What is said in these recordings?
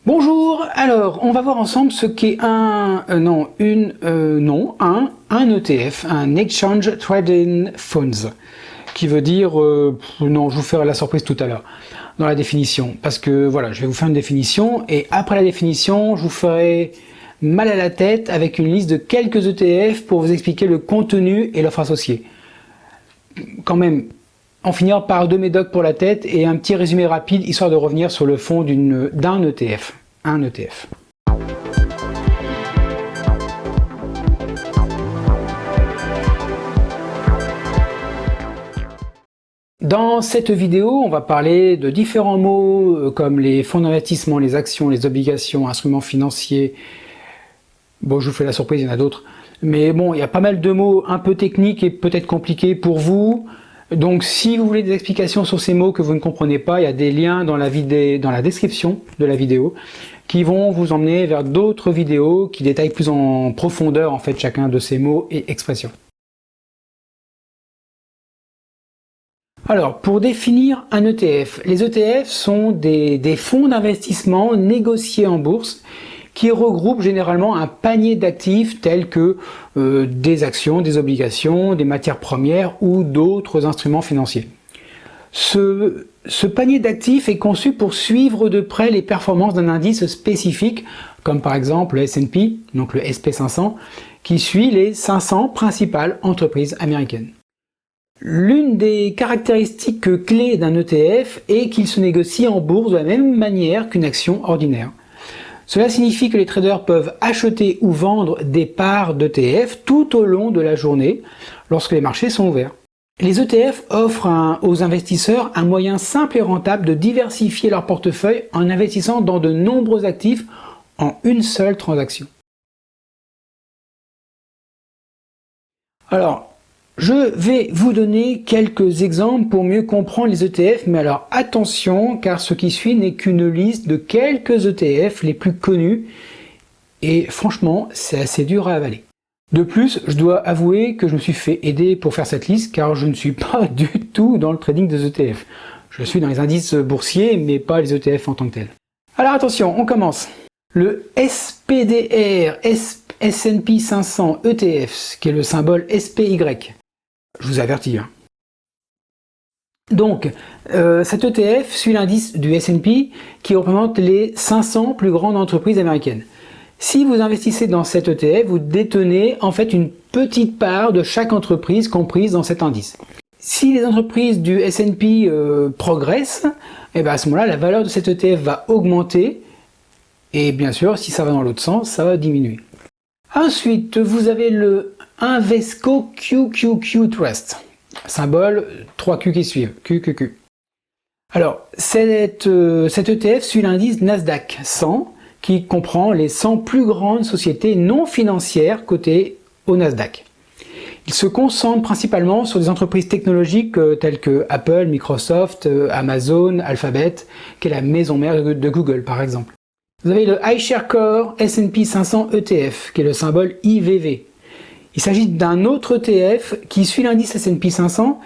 Bonjour, alors on va voir ensemble ce qu'est un ETF, un Exchange Traded Funds, qui veut dire, non, je vous ferai la surprise tout à l'heure, dans la définition, parce que voilà, je vais vous faire une définition, et après la définition, je vous ferai mal à la tête avec une liste de quelques ETF pour vous expliquer le contenu et l'offre associée. Quand même, on finira par deux médocs pour la tête et un petit résumé rapide, histoire de revenir sur le fond d'un ETF. Un ETF. Dans cette vidéo, on va parler de différents mots comme les fonds d'investissement, les actions, les obligations, instruments financiers. Bon, je vous fais la surprise, il y en a d'autres. Mais bon, il y a pas mal de mots un peu techniques et peut-être compliqués pour vous. Donc si vous voulez des explications sur ces mots que vous ne comprenez pas, il y a des liens dans la description de la vidéo qui vont vous emmener vers d'autres vidéos qui détaillent plus en profondeur en fait chacun de ces mots et expressions. Alors, pour définir un ETF, les ETF sont des fonds d'investissement négociés en bourse qui regroupent généralement un panier d'actifs tels que des actions, des obligations, des matières premières ou d'autres instruments financiers. Ce panier d'actifs est conçu pour suivre de près les performances d'un indice spécifique, comme par exemple le S&P, donc le SP500, qui suit les 500 principales entreprises américaines. L'une des caractéristiques clés d'un ETF est qu'il se négocie en bourse de la même manière qu'une action ordinaire. Cela signifie que les traders peuvent acheter ou vendre des parts d'ETF tout au long de la journée lorsque les marchés sont ouverts. Les ETF offrent aux investisseurs un moyen simple et rentable de diversifier leur portefeuille en investissant dans de nombreux actifs en une seule transaction. Alors, je vais vous donner quelques exemples pour mieux comprendre les ETF, mais alors attention, car ce qui suit n'est qu'une liste de quelques ETF les plus connus, et franchement, c'est assez dur à avaler. De plus, je dois avouer que je me suis fait aider pour faire cette liste, car je ne suis pas du tout dans le trading des ETF. Je suis dans les indices boursiers, mais pas les ETF en tant que tels. Alors attention, on commence. Le SPDR, S&P 500 ETF, qui est le symbole SPY. Je vous avertis. Donc, cet ETF suit l'indice du S&P qui représente les 500 plus grandes entreprises américaines. Si vous investissez dans cet ETF, vous détenez en fait une petite part de chaque entreprise comprise dans cet indice. Si les entreprises du S&P progressent, et bien à ce moment-là, la valeur de cet ETF va augmenter. Et bien sûr, si ça va dans l'autre sens, ça va diminuer. Ensuite, vous avez le Invesco QQQ Trust, symbole 3Q qui suivent, QQQ. Alors, cet ETF suit l'indice Nasdaq 100 qui comprend les 100 plus grandes sociétés non financières cotées au Nasdaq. Il se concentre principalement sur des entreprises technologiques telles que Apple, Microsoft, Amazon, Alphabet, qui est la maison mère de Google par exemple. Vous avez le iShares Core S&P 500 ETF, qui est le symbole IVV. Il s'agit d'un autre ETF qui suit l'indice S&P 500,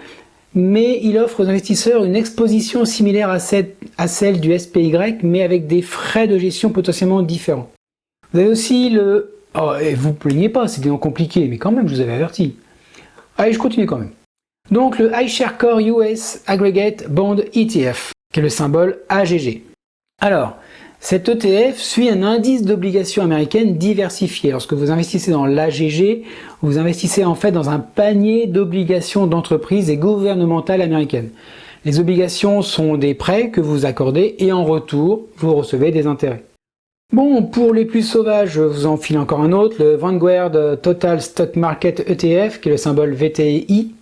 mais il offre aux investisseurs une exposition similaire à celle du SPY, mais avec des frais de gestion potentiellement différents. Vous avez aussi le... Oh, et vous ne plaignez pas, c'est des noms compliqués, mais quand même, je vous avais averti. Allez, je continue quand même. Donc, le iShares Core US Aggregate Bond ETF, qui est le symbole AGG. Alors, cet ETF suit un indice d'obligations américaines diversifié. Lorsque vous investissez dans l'AGG, vous investissez en fait dans un panier d'obligations d'entreprises et gouvernementales américaines. Les obligations sont des prêts que vous accordez et en retour, vous recevez des intérêts. Bon, pour les plus sauvages, je vous en file encore un autre, le Vanguard Total Stock Market ETF, qui est le symbole VTI.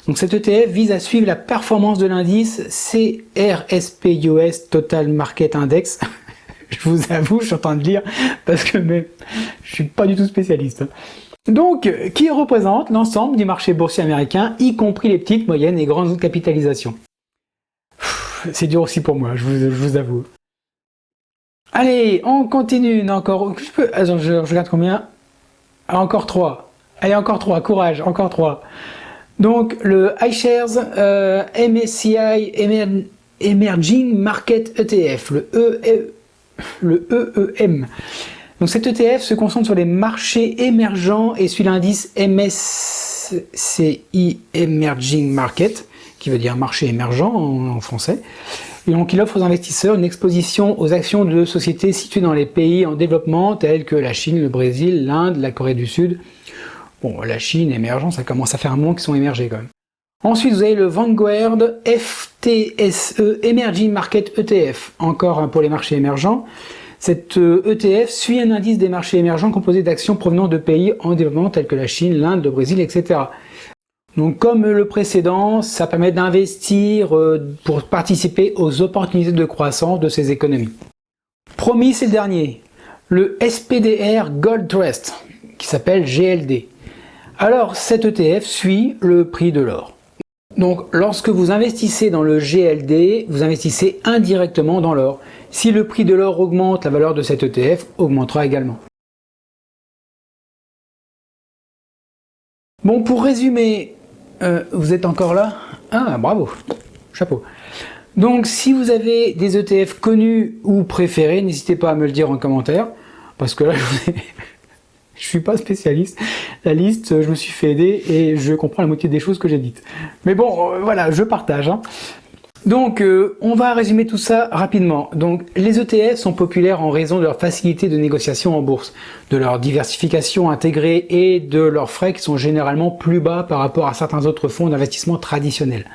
Donc cet ETF vise à suivre la performance de l'indice CRSP US Total Market Index. Je vous avoue, je suis en train de lire parce que je suis pas du tout spécialiste. Donc, qui représente l'ensemble du marché boursier américain, y compris les petites, moyennes et grandes capitalisations. C'est dur aussi pour moi, je vous avoue. Allez, on continue. Encore, attends, je regarde combien. Encore 3. Allez, encore 3, courage, encore 3. Donc, le iShares MSCI Emerging Market ETF, le le EEM. Donc cet ETF se concentre sur les marchés émergents et suit l'indice MSCI Emerging Market, qui veut dire marché émergent en français. Et donc il offre aux investisseurs une exposition aux actions de sociétés situées dans les pays en développement tels que la Chine, le Brésil, l'Inde, la Corée du Sud. Bon, la Chine émergent, ça commence à faire un moment qu'ils sont émergés quand même. Ensuite, vous avez le Vanguard FTSE Emerging Market ETF, encore pour les marchés émergents. Cet ETF suit un indice des marchés émergents composé d'actions provenant de pays en développement tels que la Chine, l'Inde, le Brésil, etc. Donc comme le précédent, ça permet d'investir pour participer aux opportunités de croissance de ces économies. Promis, c'est le dernier, le SPDR Gold Trust, qui s'appelle GLD. Alors cet ETF suit le prix de l'or. Donc lorsque vous investissez dans le GLD, vous investissez indirectement dans l'or. Si le prix de l'or augmente, la valeur de cet ETF augmentera également. Bon, pour résumer, vous êtes encore là? Ah, bravo, chapeau. Donc si vous avez des ETF connus ou préférés, n'hésitez pas à me le dire en commentaire, parce que là, je suis pas spécialiste. La liste, je me suis fait aider et je comprends la moitié des choses que j'ai dites. Mais bon, voilà, je partage. Hein. Donc, on va résumer tout ça rapidement. Donc, les ETF sont populaires en raison de leur facilité de négociation en bourse, de leur diversification intégrée et de leurs frais qui sont généralement plus bas par rapport à certains autres fonds d'investissement traditionnels.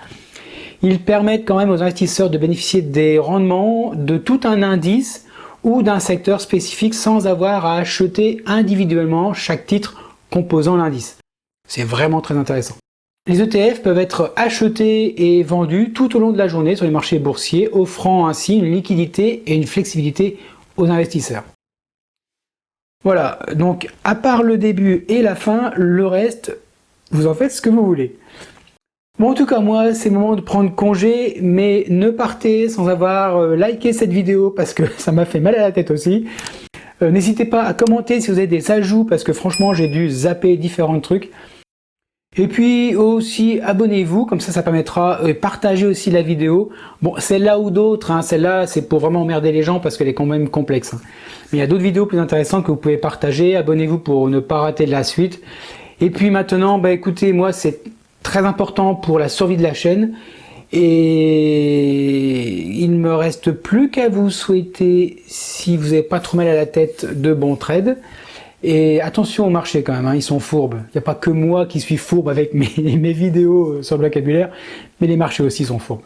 Ils permettent quand même aux investisseurs de bénéficier des rendements de tout un indice ou d'un secteur spécifique sans avoir à acheter individuellement chaque titre composant l'indice. C'est vraiment très intéressant. Les ETF peuvent être achetés et vendus tout au long de la journée sur les marchés boursiers, offrant ainsi une liquidité et une flexibilité aux investisseurs. Voilà, donc à part le début et la fin, le reste, vous en faites ce que vous voulez. Bon, en tout cas, moi, c'est le moment de prendre congé, mais ne partez sans avoir liké cette vidéo parce que ça m'a fait mal à la tête aussi. N'hésitez pas à commenter si vous avez des ajouts parce que franchement, j'ai dû zapper différents trucs. Et puis aussi, abonnez-vous, comme ça permettra de partager aussi la vidéo. Bon, celle-là ou d'autres, hein, celle-là, c'est pour vraiment emmerder les gens parce qu'elle est quand même complexe. Hein. Mais il y a d'autres vidéos plus intéressantes que vous pouvez partager. Abonnez-vous pour ne pas rater la suite. Et puis maintenant, bah écoutez, moi, c'est très important pour la survie de la chaîne. Et il ne me reste plus qu'à vous souhaiter, si vous n'avez pas trop mal à la tête, de bons trades. Et attention au marché quand même, hein, ils sont fourbes. Il n'y a pas que moi qui suis fourbe avec mes vidéos sur le vocabulaire, mais les marchés aussi sont fourbes.